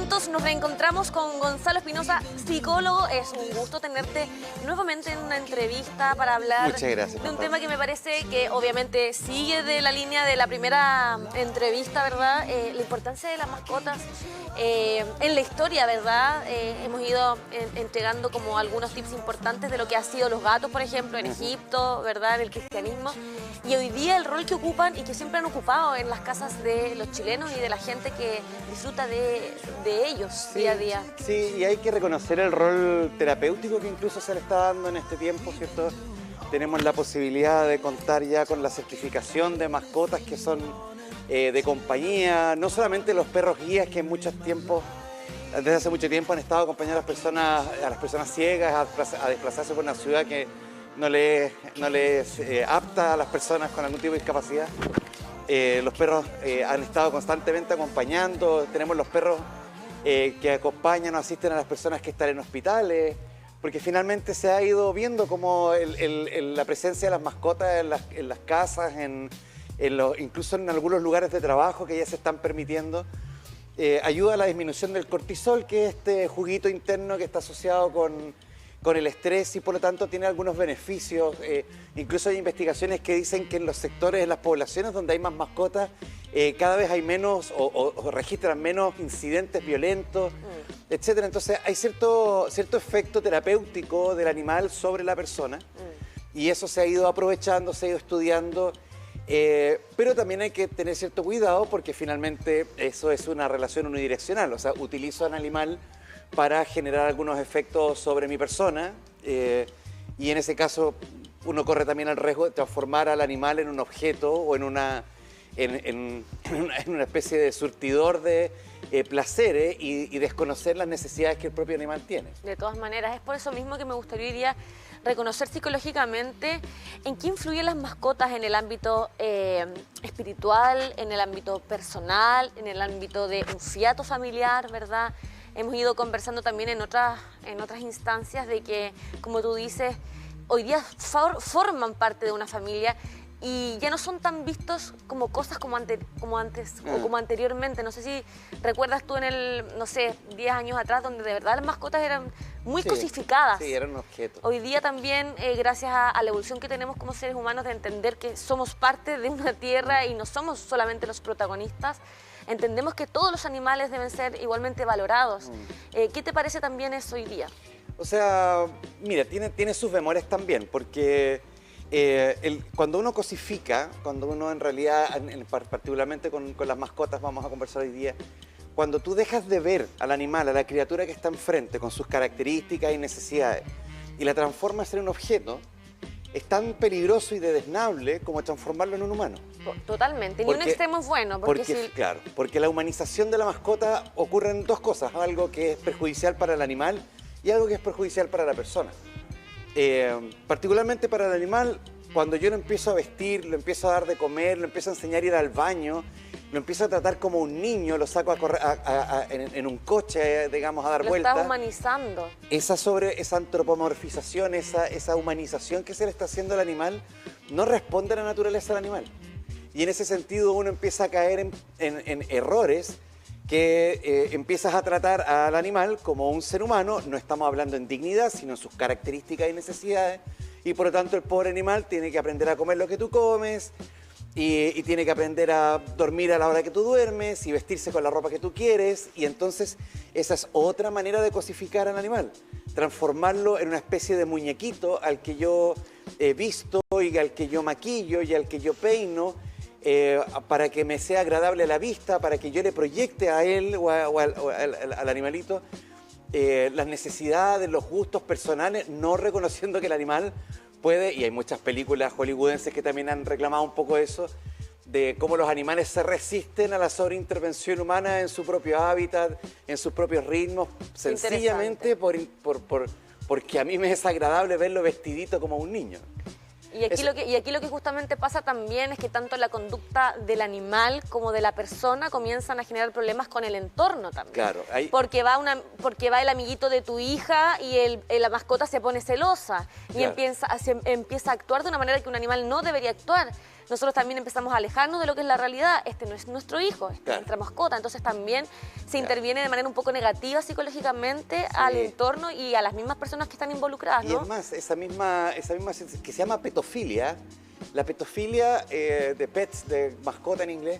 minutos nos reencontramos con Gonzalo Espinosa, psicólogo. Es un gusto tenerte nuevamente en una entrevista para hablar de un tema que me parece que obviamente sigue de la línea de la primera entrevista, ¿verdad? La importancia de las mascotas en la historia, ¿verdad? Hemos ido entregando como algunos tips importantes de lo que han sido los gatos, por ejemplo, en Egipto, ¿verdad? En el cristianismo. Y hoy día el rol que ocupan y que siempre han ocupado en las casas de los chilenos y de la gente que disfruta de ellos día a día. Sí, y hay que reconocer el rol terapéutico que incluso se le está dando en este tiempo, ¿cierto? Tenemos la posibilidad de contar ya con la certificación de mascotas que son de compañía, no solamente los perros guías que desde hace mucho tiempo han estado acompañando a las personas ciegas a desplazarse por una ciudad que no les apta a las personas con algún tipo de discapacidad. Los perros han estado constantemente acompañando, tenemos los perros que acompañan o asisten a las personas que están en hospitales, porque finalmente se ha ido viendo como la presencia de las mascotas en las casas, incluso en algunos lugares de trabajo que ya se están permitiendo, ayuda a la disminución del cortisol, que es este juguito interno que está asociado con el estrés y por lo tanto tiene algunos beneficios. Incluso hay investigaciones que dicen que en los sectores, en las poblaciones donde hay más mascotas, cada vez hay menos o registran menos incidentes violentos, etc. Entonces hay cierto efecto terapéutico del animal sobre la persona y eso se ha ido aprovechando, se ha ido estudiando, pero también hay que tener cierto cuidado porque finalmente eso es una relación unidireccional, o sea, utilizo al animal para generar algunos efectos sobre mi persona y en ese caso uno corre también el riesgo de transformar al animal en un objeto o en una especie de surtidor de placeres y desconocer las necesidades que el propio animal tiene. De todas maneras, es por eso mismo que me gustaría hoy día reconocer psicológicamente en qué influyen las mascotas en el ámbito espiritual, en el ámbito personal, en el ámbito de un fiato familiar, ¿verdad? Hemos ido conversando también en otras instancias de que, como tú dices, hoy día forman parte de una familia y ya no son tan vistos como cosas como antes o como anteriormente. No sé si recuerdas tú no sé, 10 años atrás, donde de verdad las mascotas eran muy cosificadas. Sí, eran objetos. Hoy día también, gracias a la evolución que tenemos como seres humanos de entender que somos parte de una tierra y no somos solamente los protagonistas, entendemos que todos los animales deben ser igualmente valorados. ¿Qué te parece también eso hoy día? O sea, mira, tiene sus bemoles también, porque cuando uno cosifica, cuando uno en realidad, particularmente con las mascotas, vamos a conversar hoy día, cuando tú dejas de ver al animal, a la criatura que está enfrente, con sus características y necesidades, y la transformas en un objeto, es tan peligroso y desdeñable como transformarlo en un humano. Totalmente, ni un extremo es bueno. Claro, porque la humanización de la mascota ocurre en dos cosas, algo que es perjudicial para el animal y algo que es perjudicial para la persona. Particularmente para el animal, cuando yo lo empiezo a vestir, lo empiezo a dar de comer, lo empiezo a enseñar a ir al baño, lo empiezo a tratar como un niño, lo saco a correr en un coche, digamos, a dar vueltas. Lo estás humanizando. Esa antropomorfización, esa humanización que se le está haciendo al animal, no responde a la naturaleza del animal. Y en ese sentido uno empieza a caer en errores que empiezas a tratar al animal como un ser humano, no estamos hablando en dignidad, sino en sus características y necesidades, y por lo tanto el pobre animal tiene que aprender a comer lo que tú comes, y tiene que aprender a dormir a la hora que tú duermes y vestirse con la ropa que tú quieres, y entonces esa es otra manera de cosificar al animal, transformarlo en una especie de muñequito al que yo visto y al que yo maquillo y al que yo peino, para que me sea agradable a la vista, para que yo le proyecte a él o al animalito las necesidades, los gustos personales, no reconociendo que el animal puede, y hay muchas películas hollywoodenses que también han reclamado un poco eso, de cómo los animales se resisten a la sobreintervención humana en su propio hábitat, en sus propios ritmos, sencillamente porque a mí me es agradable verlo vestidito como un niño. Y aquí lo que justamente pasa también es que tanto la conducta del animal como de la persona comienzan a generar problemas con el entorno también. Claro. Porque va el amiguito de tu hija y la mascota se pone celosa y empieza a actuar de una manera que un animal no debería actuar. nosotros también empezamos a alejarnos de lo que es la realidad. Este no es nuestro hijo, este es nuestra mascota. Entonces también se interviene de manera un poco negativa psicológicamente al entorno y a las mismas personas que están involucradas, ¿no? Y es más, esa misma que se llama petofilia, la petofilia de pets, de mascota en inglés,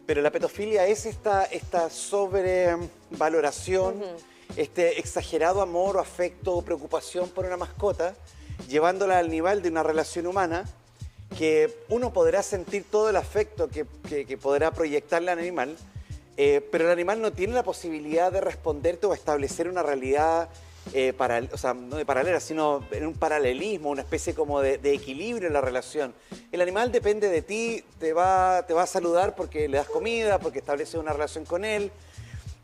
pero la petofilia es esta sobrevaloración, este exagerado amor o afecto o preocupación por una mascota, llevándola al nivel de una relación humana, que uno podrá sentir todo el afecto que podrá proyectarle al animal, pero el animal no tiene la posibilidad de responderte o establecer una realidad, o sea, no de paralela, sino en un paralelismo, una especie como de equilibrio en la relación. El animal depende de ti, te va a saludar porque le das comida, porque estableces una relación con él.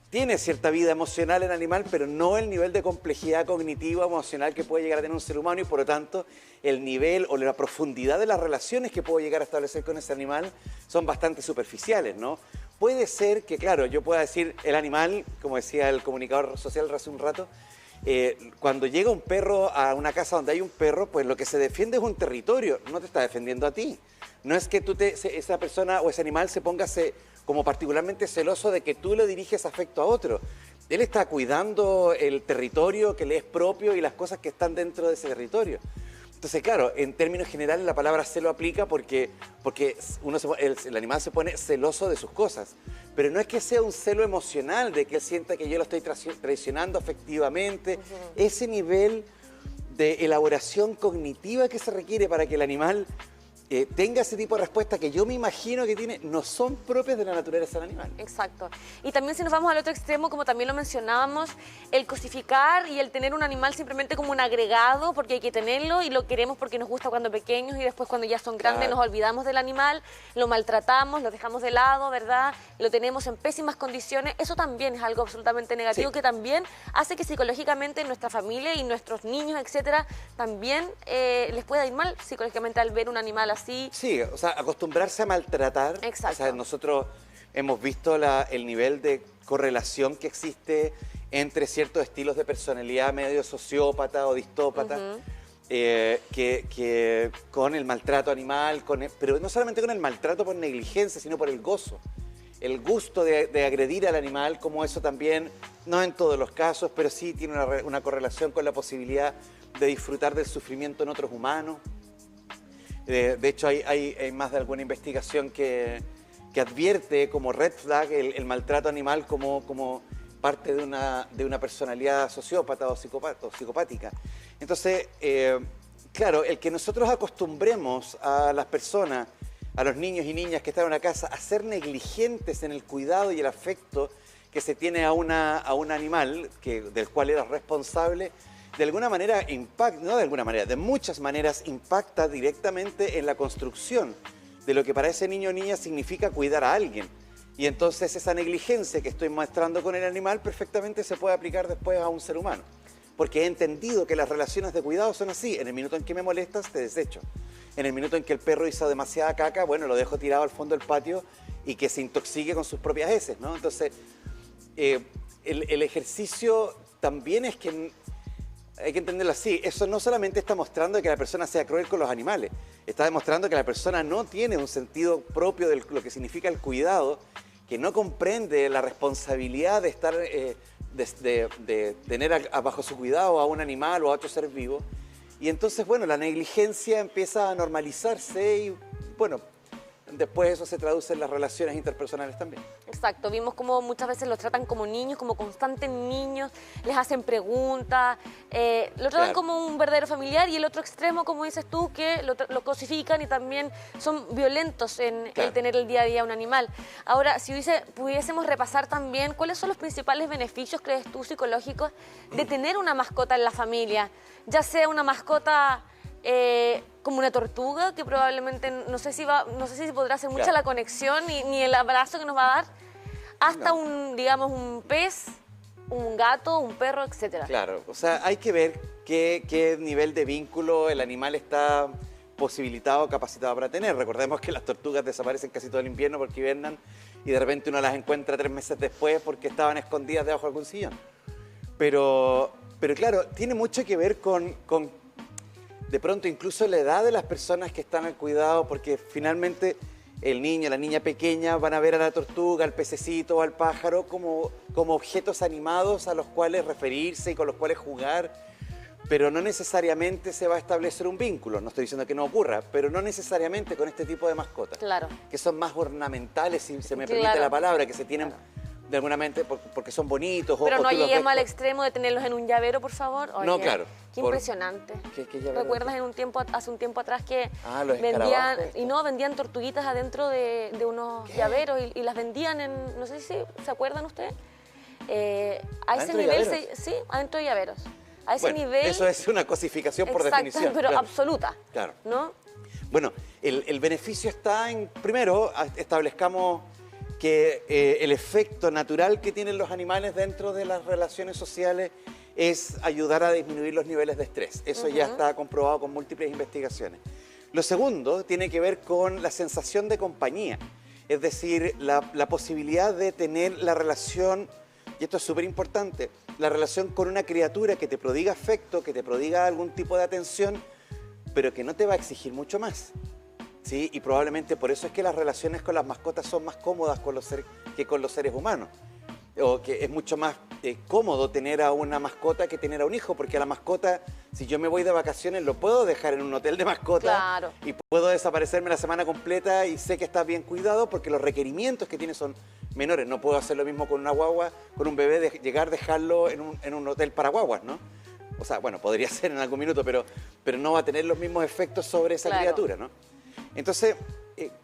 Tiene cierta vida emocional el animal, pero no el nivel de complejidad cognitiva o emocional que puede llegar a tener un ser humano, y por lo tanto el nivel o la profundidad de las relaciones que puedo llegar a establecer con ese animal son bastante superficiales, ¿no? Puede ser que, claro, yo pueda decir el animal, como decía el comunicador social hace un rato, cuando llega un perro a una casa donde hay un perro, pues lo que se defiende es un territorio, no te está defendiendo a ti. No es que esa persona o ese animal se ponga como particularmente celoso de que tú le diriges afecto a otro. Él está cuidando el territorio que le es propio y las cosas que están dentro de ese territorio. Entonces, claro, en términos generales la palabra celo aplica porque el animal se pone celoso de sus cosas. Pero no es que sea un celo emocional, de que él sienta que yo lo estoy traicionando afectivamente. Ese nivel de elaboración cognitiva que se requiere para que el animal tenga ese tipo de respuesta que yo me imagino que tiene, no son propias de la naturaleza del animal. Exacto. Y también si nos vamos al otro extremo, como también lo mencionábamos, el cosificar y el tener un animal simplemente como un agregado, porque hay que tenerlo y lo queremos porque nos gusta cuando pequeños y después cuando ya son grandes nos olvidamos del animal, lo maltratamos, lo dejamos de lado, ¿verdad? Lo tenemos en pésimas condiciones. Eso también es algo absolutamente negativo que también hace que psicológicamente nuestra familia y nuestros niños, etcétera, también les pueda ir mal psicológicamente al ver un animal así. Sí, o sea, acostumbrarse a maltratar. Exacto. O sea, nosotros hemos visto el nivel de correlación que existe entre ciertos estilos de personalidad medio sociópata o distópata, que con el maltrato animal, pero no solamente con el maltrato por negligencia, sino por el gozo. El gusto de agredir al animal, como eso también, no en todos los casos, pero sí tiene una correlación con la posibilidad de disfrutar del sufrimiento en otros humanos. De hecho, hay más de alguna investigación que advierte como red flag el maltrato animal como parte de una personalidad sociópata o psicopática. Entonces, claro, el que nosotros acostumbremos a las personas, a los niños y niñas que están en una casa, a ser negligentes en el cuidado y el afecto que se tiene a un animal del cual eres responsable, de alguna manera de muchas maneras impacta directamente en la construcción de lo que para ese niño o niña significa cuidar a alguien. Y entonces esa negligencia que estoy mostrando con el animal perfectamente se puede aplicar después a un ser humano. Porque he entendido que las relaciones de cuidado son así. En el minuto en que me molestas, te desecho. En el minuto en que el perro hizo demasiada caca, bueno, lo dejo tirado al fondo del patio y que se intoxique con sus propias heces, ¿no? Entonces, el ejercicio también es que hay que entenderlo así. Eso no solamente está mostrando que la persona sea cruel con los animales, está demostrando que la persona no tiene un sentido propio de lo que significa el cuidado, que no comprende la responsabilidad de estar, de tener bajo su cuidado a un animal o a otro ser vivo. Y entonces, bueno, la negligencia empieza a normalizarse y, bueno, después eso se traduce en las relaciones interpersonales también. Exacto, vimos cómo muchas veces los tratan como niños, como constantes niños, les hacen preguntas, lo tratan como un verdadero familiar, y el otro extremo, como dices tú, que lo cosifican y también son violentos en el tener el día a día un animal. Ahora, si pudiésemos repasar también, ¿cuáles son los principales beneficios, crees tú, psicológicos de tener una mascota en la familia? Ya sea una mascota como una tortuga, que probablemente no sé si podrá hacer mucha la conexión ni el abrazo que nos va a dar, hasta digamos, un pez, un gato, un perro, etcétera. Claro, o sea, hay que ver qué nivel de vínculo el animal está posibilitado, capacitado para tener. Recordemos que las tortugas desaparecen casi todo el invierno porque hibernan y de repente uno las encuentra 3 meses después porque estaban escondidas debajo de algún sillón. Pero claro, tiene mucho que ver con de pronto incluso la edad de las personas que están al cuidado, porque finalmente el niño, la niña pequeña van a ver a la tortuga, al pececito o al pájaro como objetos animados a los cuales referirse y con los cuales jugar, pero no necesariamente se va a establecer un vínculo. No estoy diciendo que no ocurra, pero no necesariamente con este tipo de mascotas, Claro. que son más ornamentales, si se me Claro. permite la palabra, que se tienen de alguna mente porque son bonitos. Pero no tú los lleguemos ves al extremo de tenerlos en un llavero, por favor. Oye, No, claro. Qué impresionante. ¿Qué llavero? ¿Recuerdas hace un tiempo atrás que Los vendían, escarabajos. vendían tortuguitas adentro de unos llaveros y las vendían en, no sé si se acuerdan ustedes? A ese ¿Adentro de nivel, llaveros? sí, adentro de llaveros. A ese Bueno, nivel. eso es una cosificación por exacto, definición. pero claro. absoluta. Claro. ¿No? Bueno, el beneficio está en, primero, establezcamos que el efecto natural que tienen los animales dentro de las relaciones sociales es ayudar a disminuir los niveles de estrés. Eso ya está comprobado con múltiples investigaciones. Lo segundo tiene que ver con la sensación de compañía, es decir, la posibilidad de tener la relación, y esto es súper importante, la relación con una criatura que te prodiga afecto, que te prodiga algún tipo de atención, pero que no te va a exigir mucho más. ¿Sí? Y probablemente por eso es que las relaciones con las mascotas son más cómodas que con los seres humanos. O que es mucho más cómodo tener a una mascota que tener a un hijo, porque a la mascota, si yo me voy de vacaciones, lo puedo dejar en un hotel de mascotas. Claro. Y puedo desaparecerme la semana completa y sé que está bien cuidado porque los requerimientos que tiene son menores. No puedo hacer lo mismo con una guagua, con un bebé, llegar, dejarlo en un hotel para guaguas, ¿no? O sea, bueno, podría ser en algún minuto, pero no va a tener los mismos efectos sobre esa criatura, ¿no? Entonces,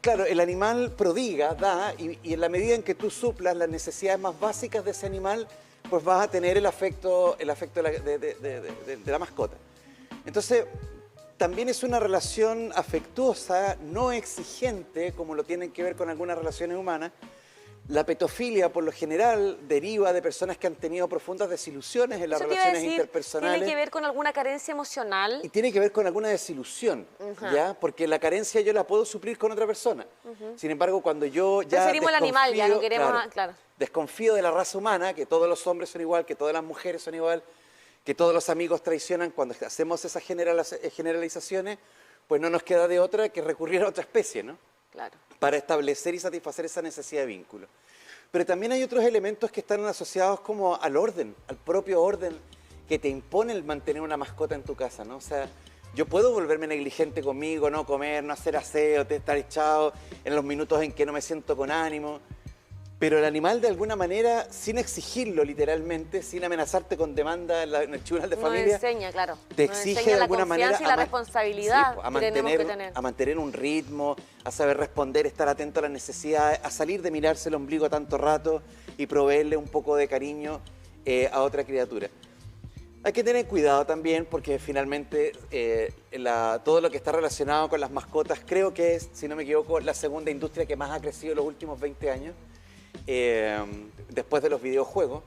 claro, el animal prodiga, da, y en la medida en que tú suplas las necesidades más básicas de ese animal, pues vas a tener el afecto de la mascota. Entonces, también es una relación afectuosa, no exigente, como lo tienen que ver con algunas relaciones humanas. La petofilia, por lo general, deriva de personas que han tenido profundas desilusiones en las Eso te iba a relaciones decir, interpersonales. ¿tiene que ver con alguna carencia emocional? Y tiene que ver con alguna desilusión, ¿ya? Porque la carencia yo la puedo suplir con otra persona. Sin embargo, cuando yo ya Preferimos el animal, ya no queremos... Claro. Desconfío de la raza humana, que todos los hombres son igual, que todas las mujeres son igual, que todos los amigos traicionan, cuando hacemos esas generalizaciones, pues no nos queda de otra que recurrir a otra especie, ¿no? Claro. Para establecer y satisfacer esa necesidad de vínculo. Pero también hay otros elementos que están asociados como al orden, al propio orden que te impone el mantener una mascota en tu casa, ¿no? O sea, yo puedo volverme negligente conmigo, no comer, no hacer aseo, estar echado en los minutos en que no me siento con ánimo, pero el animal de alguna manera, sin exigirlo literalmente, sin amenazarte con demanda en el tribunal de familia, Nos enseña, claro. te Nos exige enseña de la alguna manera confianza y la responsabilidad que tenemos que tener. a mantener un ritmo, a saber responder, estar atento a las necesidades, a salir de mirarse el ombligo tanto rato y proveerle un poco de cariño a otra criatura. Hay que tener cuidado también porque finalmente todo lo que está relacionado con las mascotas creo que es, si no me equivoco, la segunda industria que más ha crecido en los últimos 20 años, después de los videojuegos.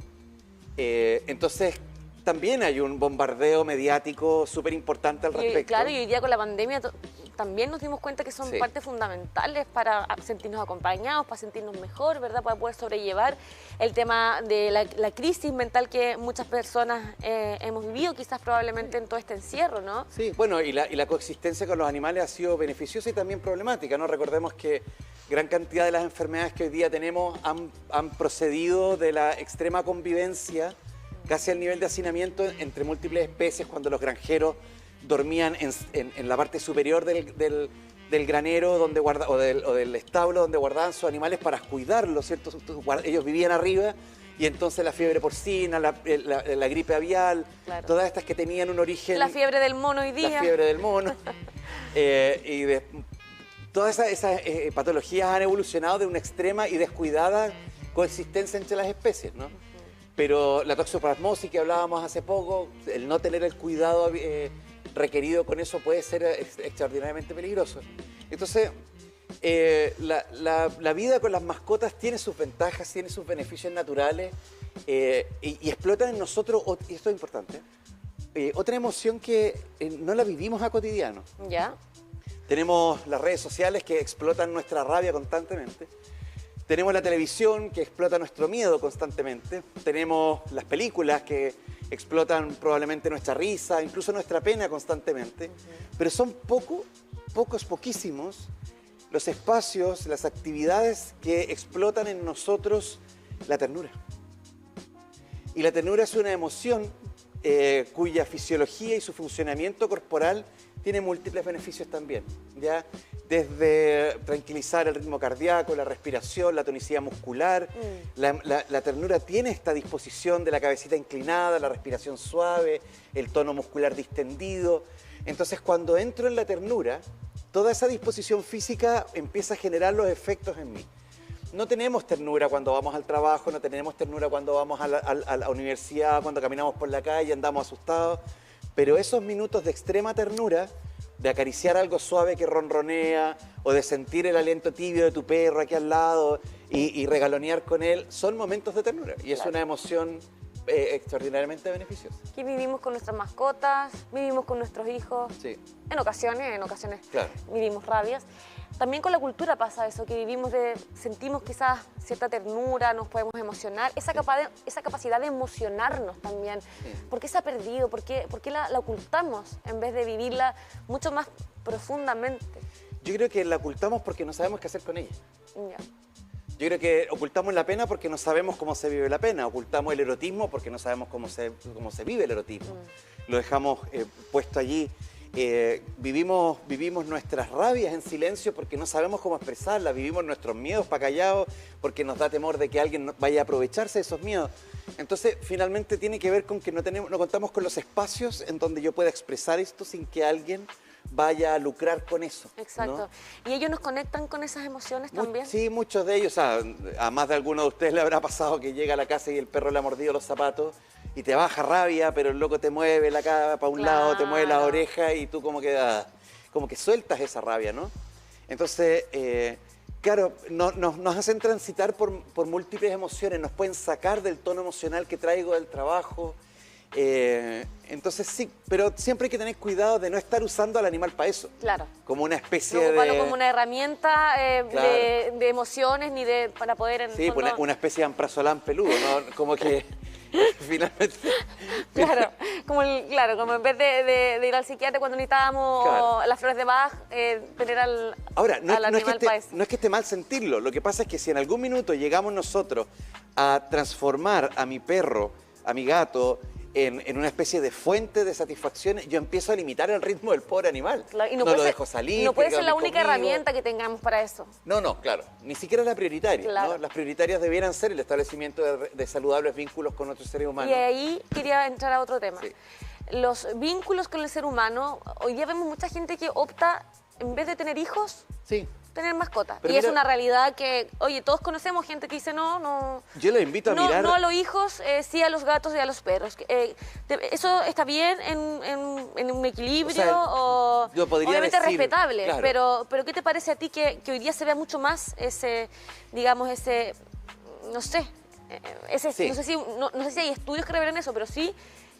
Entonces, también hay un bombardeo mediático súper importante al respecto. Claro, y hoy día con la pandemia también nos dimos cuenta que son partes fundamentales para sentirnos acompañados, para sentirnos mejor, ¿verdad? Para poder sobrellevar el tema de la crisis mental que muchas personas hemos vivido, quizás probablemente en todo este encierro, ¿no? Sí, bueno, y la coexistencia con los animales ha sido beneficiosa y también problemática, ¿no? Recordemos que gran cantidad de las enfermedades que hoy día tenemos han procedido de la extrema convivencia, casi al nivel de hacinamiento entre múltiples especies, cuando los granjeros dormían en la parte superior del granero o del establo donde guardaban sus animales para cuidarlos, ¿cierto? Ellos vivían arriba y entonces la fiebre porcina, la gripe aviar, claro, todas estas que tenían un origen... La fiebre del mono hoy día. La fiebre del mono. Todas esas patologías han evolucionado de una extrema y descuidada coexistencia entre las especies, ¿no? Pero la toxoplasmosis que hablábamos hace poco, el no tener el cuidado requerido con eso puede ser extraordinariamente peligroso. Entonces, la vida con las mascotas tiene sus ventajas, tiene sus beneficios naturales y explotan en nosotros, y esto es importante, otra emoción que no la vivimos a cotidiano. ¿Ya? Tenemos las redes sociales que explotan nuestra rabia constantemente. Tenemos la televisión que explota nuestro miedo constantemente. Tenemos las películas que explotan probablemente nuestra risa, incluso nuestra pena constantemente, pero son poquísimos los espacios, las actividades que explotan en nosotros la ternura. Y la ternura es una emoción cuya fisiología y su funcionamiento corporal tiene múltiples beneficios también, ¿ya? Desde tranquilizar el ritmo cardíaco, la respiración, la tonicidad muscular. La ternura tiene esta disposición de la cabecita inclinada, la respiración suave, el tono muscular distendido. Entonces, cuando entro en la ternura, toda esa disposición física empieza a generar los efectos en mí. No tenemos ternura cuando vamos al trabajo, no tenemos ternura cuando vamos a la universidad, cuando caminamos por la calle, andamos asustados, pero esos minutos de extrema ternura, de acariciar algo suave que ronronea, o de sentir el aliento tibio de tu perro aquí al lado y regalonear con él, son momentos de ternura, y es una emoción extraordinariamente beneficiosa. Aquí vivimos con nuestras mascotas, vivimos con nuestros hijos, Sí. en ocasiones Claro. vivimos rabias. También con la cultura pasa eso, que sentimos quizás cierta ternura, nos podemos emocionar, esa capacidad de emocionarnos también. Sí. ¿Por qué se ha perdido? ¿Por qué la ocultamos en vez de vivirla mucho más profundamente? Yo creo que la ocultamos porque no sabemos qué hacer con ella. Ya. Yo creo que ocultamos la pena porque no sabemos cómo se vive la pena, ocultamos el erotismo porque no sabemos cómo se vive el erotismo. Lo dejamos puesto allí. Vivimos nuestras rabias en silencio porque no sabemos cómo expresarlas, vivimos nuestros miedos para callados porque nos da temor de que alguien vaya a aprovecharse de esos miedos. Entonces, finalmente tiene que ver con que no contamos con los espacios en donde yo pueda expresar esto sin que alguien vaya a lucrar con eso. Exacto. ¿No? ¿Y ellos nos conectan con esas emociones también? Sí, muchos de ellos. A más de alguno de ustedes le habrá pasado que llega a la casa y el perro le ha mordido los zapatos y te baja rabia, pero el loco te mueve la cara para un lado, te mueve la oreja y tú como que sueltas esa rabia, ¿no? Entonces, claro, nos hacen transitar por múltiples emociones, nos pueden sacar del tono emocional que traigo del trabajo. Entonces sí, pero siempre hay que tener cuidado de no estar usando al animal para eso. Claro. Como una especie No ocuparlo de... como una herramienta Claro. de emociones ni para poder... Sí, fondo... una especie de amprazolán peludo, ¿no? Como que finalmente... Claro, como en vez de ir al psiquiatra cuando necesitábamos Claro. las flores de Bach, tener Ahora, al animal para eso. no es que esté mal sentirlo, lo que pasa es que si en algún minuto llegamos nosotros a transformar a mi perro, a mi gato, en una especie de fuente de satisfacción, yo empiezo a limitar el ritmo del pobre animal. Claro, y no puede lo ser- dejo salir. No puede que ser la come única conmigo. herramienta que tengamos para eso. No, claro. Ni siquiera la prioritaria. Claro. ¿No? Las prioritarias debieran ser el establecimiento de saludables vínculos con otros seres humanos. Y ahí quería entrar a otro tema. Sí. Los vínculos con el ser humano, hoy día vemos mucha gente que opta, en vez de tener hijos, Sí. tener mascotas. Pero Y es mira- una realidad que, oye, todos conocemos gente que dice no... Yo los invito a mirar... No a los hijos, sí a los gatos y a los perros. ¿Eso está bien en un equilibrio? O sea, yo podría obviamente decir, respetable, claro. pero ¿qué te parece a ti que hoy día se vea mucho más no sé, Sí. no sé si hay estudios que revelen eso, pero sí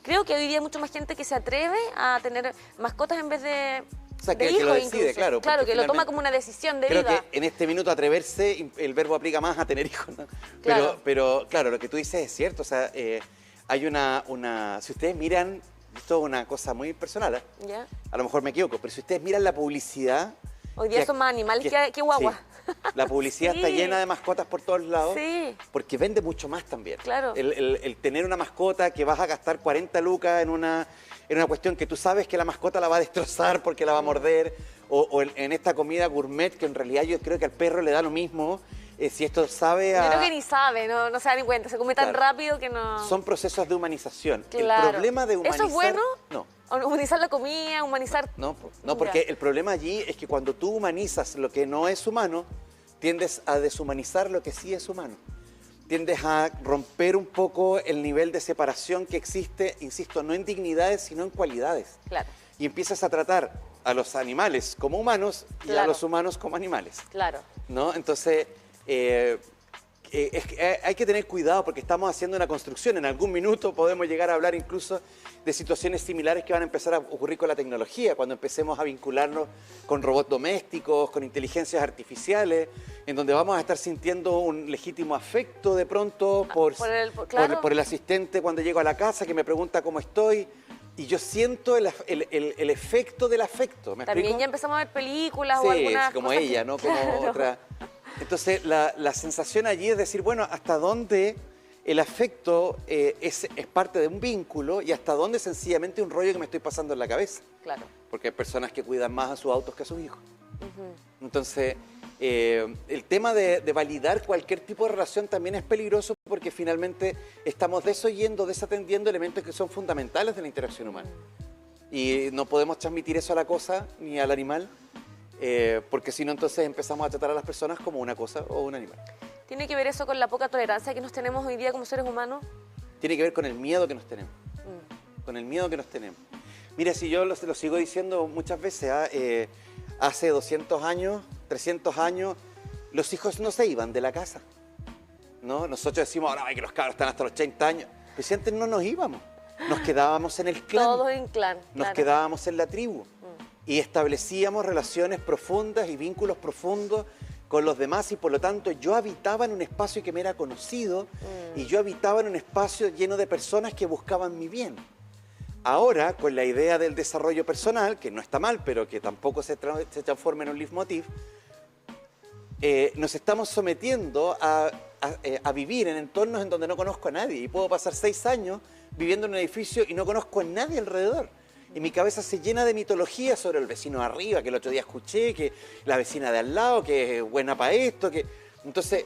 creo que hoy día hay mucha más gente que se atreve a tener mascotas en vez de... O sea, de que hijos lo decide, incluso. claro, Claro, porque que lo toma finalmente- como una decisión de Creo vida. que en este minuto atreverse, el verbo aplica más a tener hijos, ¿no? Claro. Pero claro, lo que tú dices es cierto. O sea, hay si ustedes miran, esto es una cosa muy personal, ¿eh? ¿Ya? A lo mejor me equivoco, pero si ustedes miran la publicidad... Hoy día son más animales que guagua. Sí, la publicidad está Sí. llena de mascotas por todos lados. Sí. Porque vende mucho más también. Claro. El tener una mascota que vas a gastar 40 lucas en una cuestión que tú sabes que la mascota la va a destrozar porque la va a morder, o en esta comida gourmet que en realidad yo creo que al perro le da lo mismo, si esto sabe a... Yo creo que ni sabe, no se da ni cuenta, se come tan Claro. rápido que no... Son procesos de humanización. Claro. El problema de humanizar... ¿Eso es bueno? No. Humanizar la comida, humanizar... No, porque Ya. el problema allí es que cuando tú humanizas lo que no es humano, tiendes a deshumanizar lo que sí es humano. Tiendes a romper un poco el nivel de separación que existe, insisto, no en dignidades, sino en cualidades. Claro, Y empiezas a tratar a los animales como humanos y a Claro. los humanos como animales, claro. ¿no? Entonces, hay que tener cuidado porque estamos haciendo una construcción. En algún minuto podemos llegar a hablar incluso de situaciones similares que van a empezar a ocurrir con la tecnología, cuando empecemos a vincularnos con robots domésticos, con inteligencias artificiales, en donde vamos a estar sintiendo un legítimo afecto de pronto por el asistente cuando llego a la casa que me pregunta cómo estoy. Y yo siento el efecto del afecto. ¿Me También explico? ya empezamos a ver películas Sí, o algunas como cosas ella, que... ¿no? Como Claro. otra. Entonces, la sensación allí es decir, bueno, hasta dónde el afecto es parte de un vínculo y hasta dónde sencillamente un rollo que me estoy pasando en la cabeza. Claro. Porque hay personas que cuidan más a sus autos que a sus hijos. Entonces, el tema de validar cualquier tipo de relación también es peligroso porque finalmente estamos desoyendo, desatendiendo elementos que son fundamentales de la interacción humana. Y no podemos transmitir eso a la cosa ni al animal, porque si no entonces empezamos a tratar a las personas como una cosa o un animal. ¿Tiene que ver eso con la poca tolerancia que nos tenemos hoy día como seres humanos? Tiene que ver con el miedo que nos tenemos. Con el miedo que nos tenemos. Mira, si yo lo sigo diciendo muchas veces, hace 200 años, 300 años, los hijos no se iban de la casa, ¿no? Nosotros decimos, ahora que los cabros están hasta los 80 años. Pero si antes no nos íbamos, nos quedábamos en el clan. Todos en clan, Nos claro. quedábamos en la tribu. Y establecíamos relaciones profundas y vínculos profundos con los demás y por lo tanto yo habitaba en un espacio que me era conocido y yo habitaba en un espacio lleno de personas que buscaban mi bien. Ahora, con la idea del desarrollo personal, que no está mal, pero que tampoco se transforma en un leitmotiv, nos estamos sometiendo a vivir en entornos en donde no conozco a nadie. Y puedo pasar 6 años viviendo en un edificio y no conozco a nadie alrededor. Y mi cabeza se llena de mitología sobre el vecino de arriba, que el otro día escuché, que la vecina de al lado, que es buena para esto. Entonces,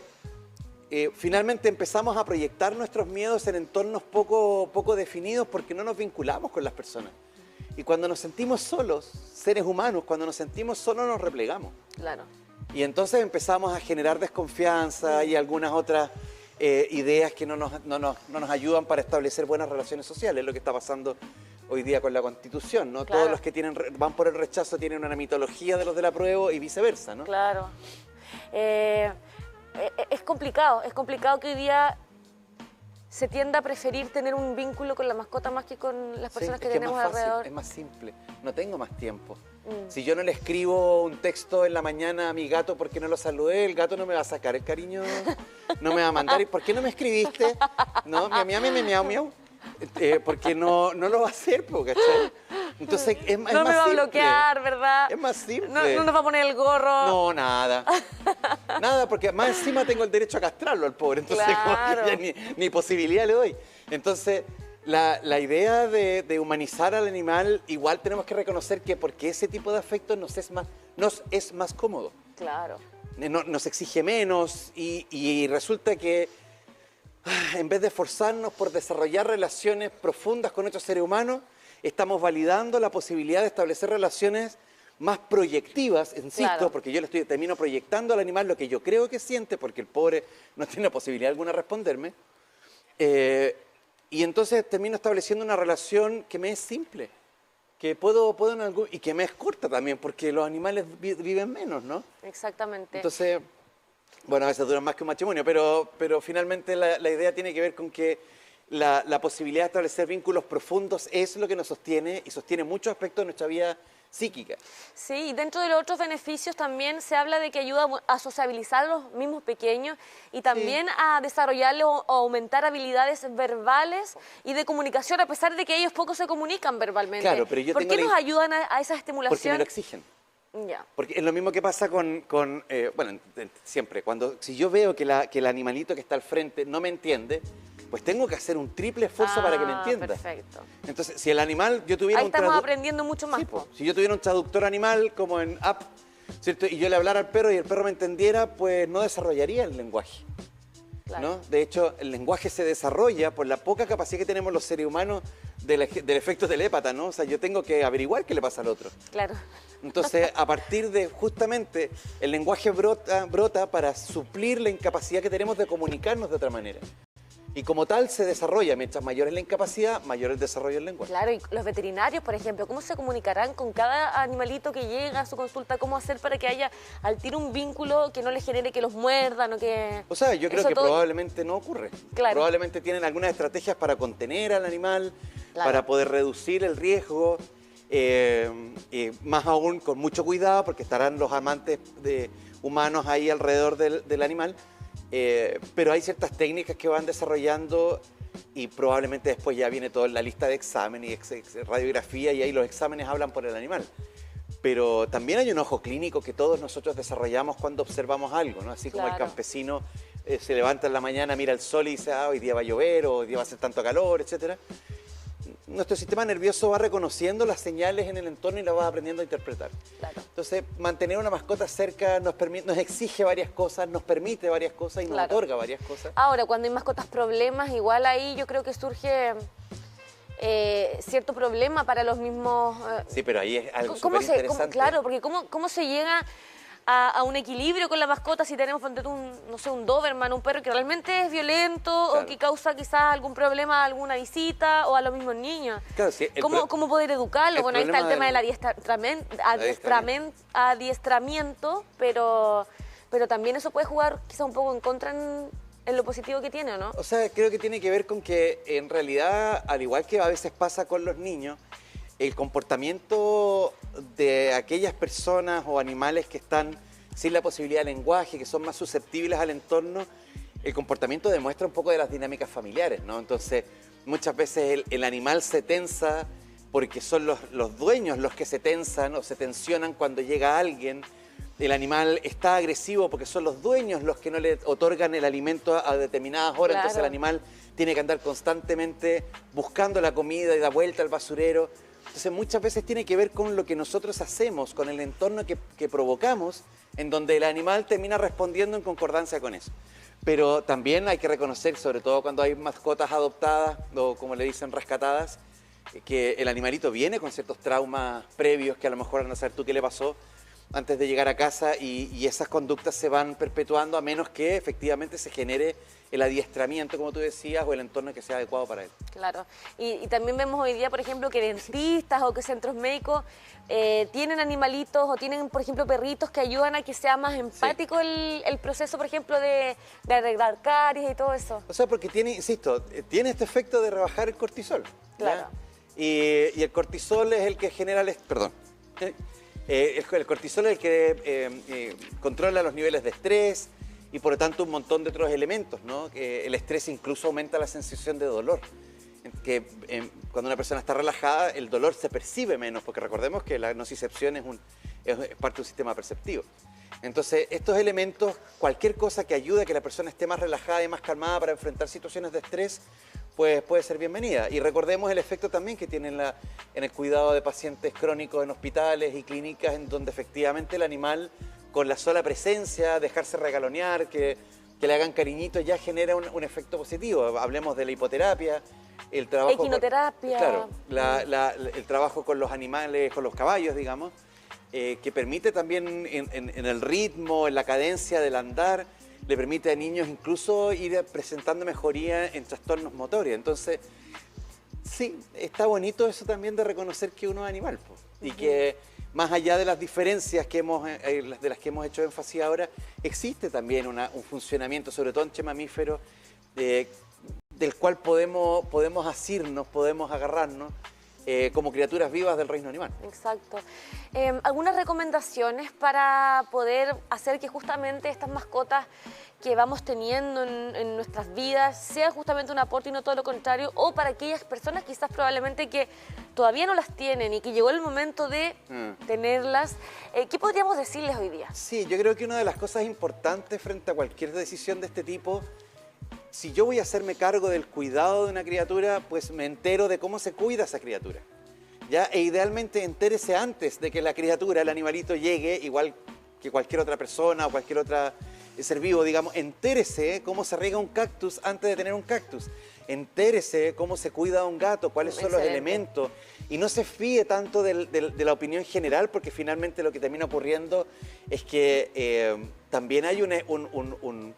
finalmente empezamos a proyectar nuestros miedos en entornos poco definidos porque no nos vinculamos con las personas. Y cuando nos sentimos solos, seres humanos, cuando nos sentimos solos nos replegamos. Claro. Y entonces empezamos a generar desconfianza y algunas otras ideas que no nos ayudan para establecer buenas relaciones sociales, lo que está pasando hoy día con la Constitución, ¿no? Claro. Todos los que van por el rechazo tienen una mitología de los del apruebo y viceversa, ¿no? Claro. Es complicado que hoy día se tienda a preferir tener un vínculo con la mascota más que con las personas Sí, que es tenemos más fácil, alrededor. es más simple, no tengo más tiempo. Si yo no le escribo un texto en la mañana a mi gato porque no lo saludé, el gato no me va a sacar el cariño, no me va a mandar. ¿Y por qué no me escribiste? No, miau, miau. Porque no lo va a hacer, ¿cachai? Entonces es más No me va a simple. bloquear, ¿verdad? Es más simple. No nos va a poner el gorro. No, nada. Nada, porque más encima tengo el derecho a castrarlo al pobre, entonces Claro. como que ya ni posibilidad le doy. Entonces, la idea de humanizar al animal, igual tenemos que reconocer que porque ese tipo de afecto nos es más cómodo. Claro. Nos exige menos y resulta que en vez de esforzarnos por desarrollar relaciones profundas con otros seres humanos, estamos validando la posibilidad de establecer relaciones más proyectivas, insisto, Claro. porque yo termino proyectando al animal lo que yo creo que siente, porque el pobre no tiene posibilidad alguna de responderme, y entonces termino estableciendo una relación que me es simple, que puedo y que me es corta también, porque los animales viven menos, ¿no? Exactamente. Entonces, bueno, a veces duran más que un matrimonio, pero finalmente la idea tiene que ver con que la posibilidad de establecer vínculos profundos es lo que nos sostiene y sostiene muchos aspectos de nuestra vida psíquica. Sí, y dentro de los otros beneficios también se habla de que ayuda a sociabilizar a los mismos pequeños y también a desarrollar o aumentar habilidades verbales y de comunicación, a pesar de que ellos poco se comunican verbalmente. Claro, pero yo ¿Por tengo qué la- nos ayudan a esa Porque me estimulación? lo exigen. Ya. Porque es lo mismo que pasa bueno, siempre, si yo veo que el animalito que está al frente no me entiende, pues tengo que hacer un triple esfuerzo para que me entienda. Perfecto. Entonces, si el animal, yo tuviera Ahí un estamos tradu- aprendiendo mucho más. Sí, po. Si yo tuviera un traductor animal como en App, ¿cierto? Y yo le hablara al perro y el perro me entendiera, pues no desarrollaría el lenguaje. Claro. ¿No? De hecho, el lenguaje se desarrolla por la poca capacidad que tenemos los seres humanos del efecto telépata, ¿no? O sea, yo tengo que averiguar qué le pasa al otro. Claro. Entonces, a partir de justamente el lenguaje brota para suplir la incapacidad que tenemos de comunicarnos de otra manera. Y como tal se desarrolla, mientras mayor es la incapacidad, mayor el desarrollo del lenguaje. Claro, y los veterinarios, por ejemplo, ¿cómo se comunicarán con cada animalito que llega a su consulta? ¿Cómo hacer para que haya al tiro un vínculo que no les genere que los muerdan o que... O sea, yo creo eso que todo... probablemente no ocurre. Claro. Probablemente tienen algunas estrategias para contener al animal, Claro. para poder reducir el riesgo, más aún con mucho cuidado, porque estarán los amantes humanos ahí alrededor del animal. Pero hay ciertas técnicas que van desarrollando y probablemente después ya viene toda la lista de exámenes y radiografía y ahí los exámenes hablan por el animal. Pero también hay un ojo clínico que todos nosotros desarrollamos cuando observamos algo, ¿no? Así como Claro. el campesino se levanta en la mañana, mira el sol y dice, hoy día va a llover o hoy día va a hacer tanto calor, etc. Nuestro sistema nervioso va reconociendo las señales en el entorno y las va aprendiendo a interpretar. Claro. Entonces, mantener una mascota cerca nos exige varias cosas, nos permite varias cosas y nos Claro. otorga varias cosas. Ahora, cuando hay mascotas problemas, igual ahí yo creo que surge cierto problema para los mismos... Sí, pero ahí es algo ¿Cómo súper interesante. claro, porque ¿cómo se llega a un equilibrio con la mascota si tenemos, ponte tú, no sé, un Doberman, un perro que realmente es violento Claro. o que causa quizás algún problema a alguna visita o a los mismos niños? Claro, sí, ¿Cómo poder educarlo? el Bueno, ahí está el problema tema del adiestramiento, pero también eso puede jugar quizás un poco en contra en lo positivo que tiene, ¿o no? O sea, creo que tiene que ver con que en realidad, al igual que a veces pasa con los niños, el comportamiento de aquellas personas o animales que están sin la posibilidad de lenguaje, que son más susceptibles al entorno, el comportamiento demuestra un poco de las dinámicas familiares, ¿no? Entonces, muchas veces el animal se tensa porque son los dueños los que se tensan o se tensionan cuando llega alguien. El animal está agresivo porque son los dueños los que no le otorgan el alimento a determinadas horas. Claro. Entonces el animal tiene que andar constantemente buscando la comida y da vuelta al basurero. Entonces muchas veces tiene que ver con lo que nosotros hacemos, con el entorno que provocamos, en donde el animal termina respondiendo en concordancia con eso. Pero también hay que reconocer, sobre todo cuando hay mascotas adoptadas o como le dicen rescatadas, que el animalito viene con ciertos traumas previos que a lo mejor no saber tú qué le pasó antes de llegar a casa y esas conductas se van perpetuando a menos que efectivamente se genere el adiestramiento, como tú decías, o el entorno que sea adecuado para él. Claro. Y también vemos hoy día, por ejemplo, que dentistas o que centros médicos tienen animalitos o tienen, por ejemplo, perritos que ayudan a que sea más empático el proceso, por ejemplo, de arreglar caries y todo eso. O sea, porque tiene, insisto, tiene este efecto de rebajar el cortisol. ¿ya? Claro. Y el cortisol es el que genera perdón. El cortisol es el que controla los niveles de estrés y por lo tanto un montón de otros elementos, ¿no? El estrés incluso aumenta la sensación de dolor. Cuando una persona está relajada, el dolor se percibe menos, porque recordemos que la nocicepción es parte de un sistema perceptivo. Entonces, estos elementos, cualquier cosa que ayude a que la persona esté más relajada y más calmada para enfrentar situaciones de estrés, pues puede ser bienvenida. Y recordemos el efecto también que tiene en el cuidado de pacientes crónicos en hospitales y clínicas, en donde efectivamente el animal, con la sola presencia, dejarse regalonear, que le hagan cariñitos, ya genera un efecto positivo. Hablemos de la hipoterapia, el trabajo... Equinoterapia. Claro, el trabajo con los animales, con los caballos, digamos, que permite también en el ritmo, en la cadencia del andar, le permite a niños incluso ir presentando mejoría en trastornos motores. Entonces, sí, está bonito eso también de reconocer que uno es animal, po, y que más allá de las diferencias de las que hemos hecho énfasis ahora, existe también un funcionamiento, sobre todo entre mamíferos, del cual podemos asirnos, podemos agarrarnos como criaturas vivas del reino animal. Exacto. ¿Algunas recomendaciones para poder hacer que justamente estas mascotas que vamos teniendo en nuestras vidas sean justamente un aporte y no todo lo contrario? O para aquellas personas quizás probablemente que todavía no las tienen y que llegó el momento de tenerlas, ¿qué podríamos decirles hoy día? Sí, yo creo que una de las cosas importantes frente a cualquier decisión de este tipo, si yo voy a hacerme cargo del cuidado de una criatura, pues me entero de cómo se cuida esa criatura. ¿Ya? E idealmente entérese antes de que la criatura, el animalito, llegue, igual que cualquier otra persona o cualquier otra ser vivo, digamos, entérese cómo se riega un cactus antes de tener un cactus. Entérese cómo se cuida un gato, cuáles son los elementos. Y no se fíe tanto de la opinión general, porque finalmente lo que termina ocurriendo es que también hay un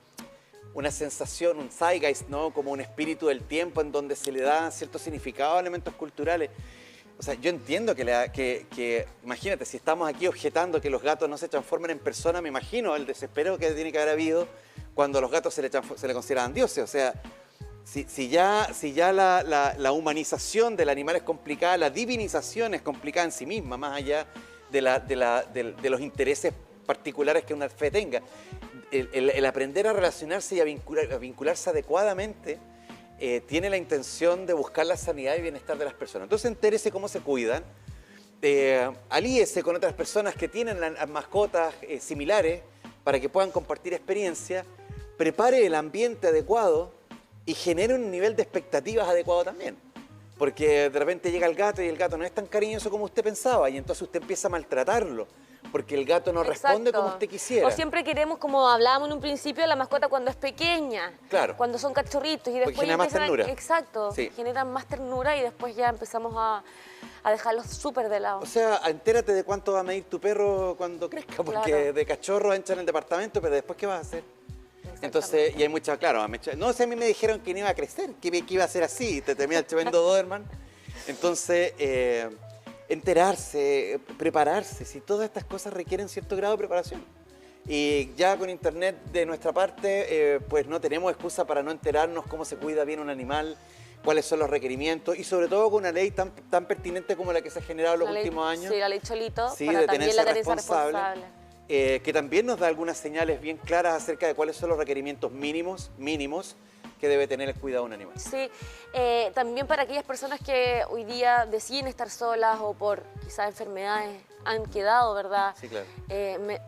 una sensación, un zeitgeist, ¿no? Como un espíritu del tiempo en donde se le da cierto significado a elementos culturales. O sea, yo entiendo imagínate, si estamos aquí objetando que los gatos no se transformen en personas, me imagino el desespero que tiene que haber habido cuando a los gatos se le consideraban dioses. O sea, si ya la humanización del animal es complicada, la divinización es complicada en sí misma, más allá de los intereses particulares que una fe tenga. El aprender a relacionarse y a vincularse adecuadamente tiene la intención de buscar la sanidad y bienestar de las personas. Entonces entérese cómo se cuidan, alíese con otras personas que tienen las mascotas similares para que puedan compartir experiencias, prepare el ambiente adecuado y genere un nivel de expectativas adecuado también. Porque de repente llega el gato y el gato no es tan cariñoso como usted pensaba y entonces usted empieza a maltratarlo porque el gato no responde como usted quisiera. O siempre queremos, como hablábamos en un principio, la mascota cuando es pequeña, claro, cuando son cachorritos y después genera más ternura. Exacto, sí, generan más ternura y después ya empezamos a dejarlos súper de lado. O sea, entérate de cuánto va a medir tu perro cuando crezca, porque claro, de cachorro entra en el departamento, pero después ¿qué vas a hacer? Entonces, y hay muchas, claro, no sé, a mí me dijeron que no iba a crecer, que iba a ser así, te termina el tremendo Doberman. Entonces, enterarse, prepararse, si todas estas cosas requieren cierto grado de preparación. Y ya con internet de nuestra parte, pues no tenemos excusa para no enterarnos cómo se cuida bien un animal, cuáles son los requerimientos y sobre todo con una ley tan pertinente como la que se ha generado en los últimos años. Sí, la ley Cholito, sí, para de también la tenencia responsable. Que también nos da algunas señales bien claras acerca de cuáles son los requerimientos mínimos que debe tener el cuidado de un animal. Sí, también para aquellas personas que hoy día deciden estar solas o por quizás enfermedades han quedado, ¿verdad? Sí, claro.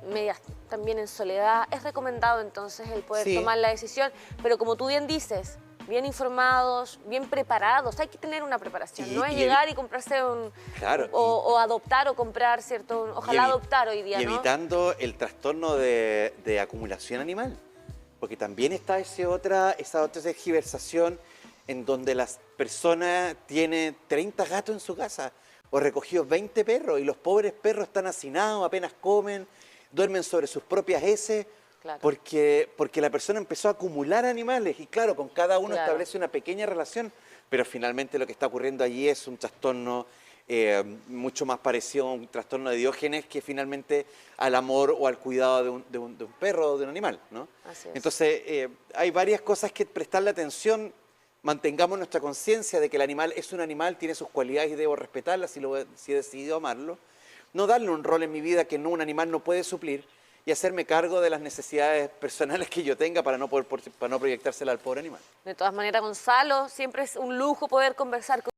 Medias también en soledad, es recomendado entonces el poder sí, tomar la decisión, pero como tú bien dices, bien informados, bien preparados. Hay que tener una preparación, no es llegar y comprarse un... Claro. O adoptar o comprar, ¿cierto? Ojalá adoptar hoy día, y ¿no? evitando el trastorno de acumulación animal. Porque también está esa otra tergiversación en donde las personas tienen 30 gatos en su casa o recogido 20 perros y los pobres perros están hacinados, apenas comen, duermen sobre sus propias heces. Claro. Porque la persona empezó a acumular animales y claro, con cada uno establece una pequeña relación, pero finalmente lo que está ocurriendo allí es un trastorno mucho más parecido a un trastorno de Diógenes que finalmente al amor o al cuidado de un perro o de un animal, ¿no? Así es. Entonces, hay varias cosas que prestarle atención, mantengamos nuestra conciencia de que el animal es un animal, tiene sus cualidades y debo respetarlas si he decidido amarlo, no darle un rol en mi vida que un animal no puede suplir, y hacerme cargo de las necesidades personales que yo tenga para no proyectársela al pobre animal. De todas maneras, Gonzalo, siempre es un lujo poder conversar con